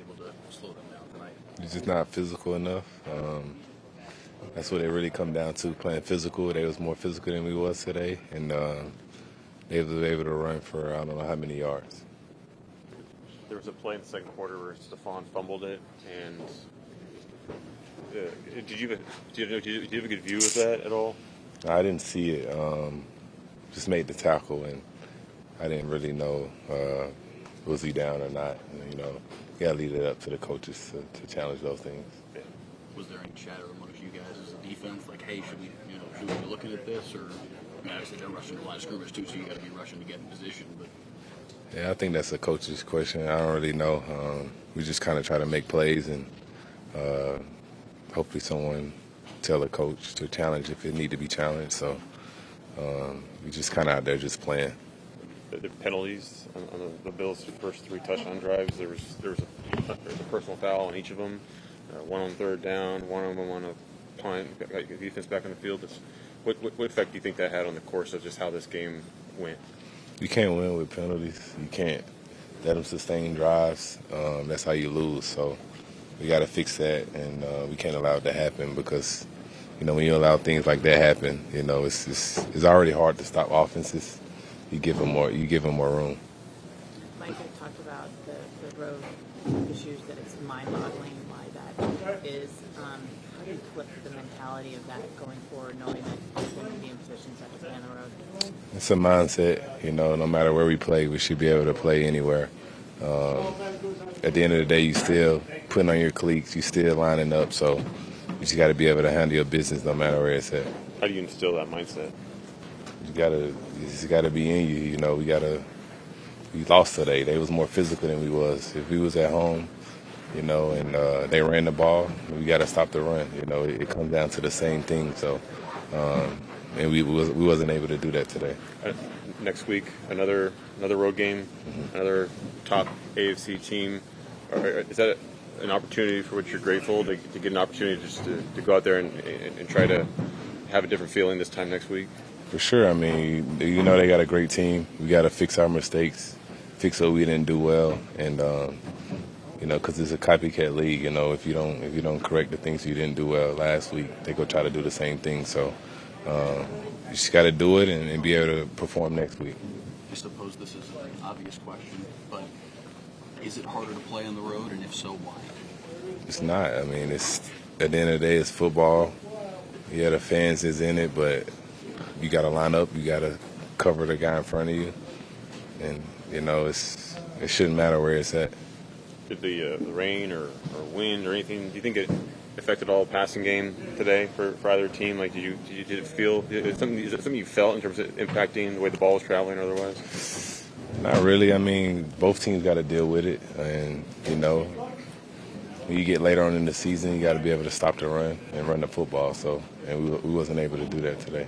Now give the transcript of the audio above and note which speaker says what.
Speaker 1: able to slow them down tonight?
Speaker 2: It's just not physical enough. That's what it really come down to, playing physical. They was more physical than we was today, and they was able to run for I don't know how many yards.
Speaker 3: There was a play in the second quarter where Stephon fumbled it, and did you have a good view of that at all?
Speaker 2: I didn't see it. Just made the tackle, and I didn't really know was he down or not. You got to leave it up to the coaches to challenge those things.
Speaker 1: Was there any chatter amongst you guys as a defense, like, hey, should we be looking at this, or obviously they're rushing the line of scrimmage too, so you got to be rushing to get in position, but.
Speaker 2: Yeah, I think that's a coach's question. I don't really know. We just kind of try to make plays, and hopefully someone tell the coach to challenge if it need to be challenged. So we just kind of out there just playing.
Speaker 3: The penalties on the Bills' first 3 touchdown drives, there was a personal foul on each of them. One on third down, one of them on a punt, defense back on the field. What effect do you think that had on the course of just how this game went?
Speaker 2: You can't win with penalties. You can't let them sustain drives. That's how you lose. So we got to fix that, and we can't allow it to happen because, when you allow things like that happen, it's already hard to stop offenses. You give them more room.
Speaker 4: Mike had talked about the road issues, that it's mind-boggling why that is. How do you flip the mentality of that going forward, knowing that you're going to be in positions that to play on the road?
Speaker 2: It's a mindset. No matter where we play, we should be able to play anywhere. At the end of the day, you still putting on your cleats, you still lining up, so you just got to be able to handle your business no matter where it's at.
Speaker 3: How do you instill that mindset?
Speaker 2: It's got to be in you. We lost today. They was more physical than we was. If we was at home, and they ran the ball, we got to stop the run. It comes down to the same thing. So, and we wasn't able to do that today.
Speaker 3: Next week, another road game, another top AFC team. Is that an opportunity for which you're grateful to get an opportunity just to go out there and try to have a different feeling this time next week?
Speaker 2: For sure. I mean, they got a great team. We got to fix our mistakes, fix what we didn't do well, and because it's a copycat league. If you don't correct the things you didn't do well last week, they go try to do the same thing. So you just got to do it and be able to perform next week.
Speaker 1: I suppose this is an obvious question, but is it harder to play on the road, and if so, why?
Speaker 2: It's not. I mean, it's at the end of the day, it's football. Yeah, the fans is in it, but you got to line up. You got to cover the guy in front of you, and it shouldn't matter where it's at.
Speaker 3: Did the rain or wind or anything? Do you think it affected all passing game today for either team? Like, did it feel? Is it something you felt in terms of impacting the way the ball was traveling, or otherwise?
Speaker 2: Not really. I mean, both teams got to deal with it, and when you get later on in the season, you got to be able to stop the run and run the football. So, and we wasn't able to do that today.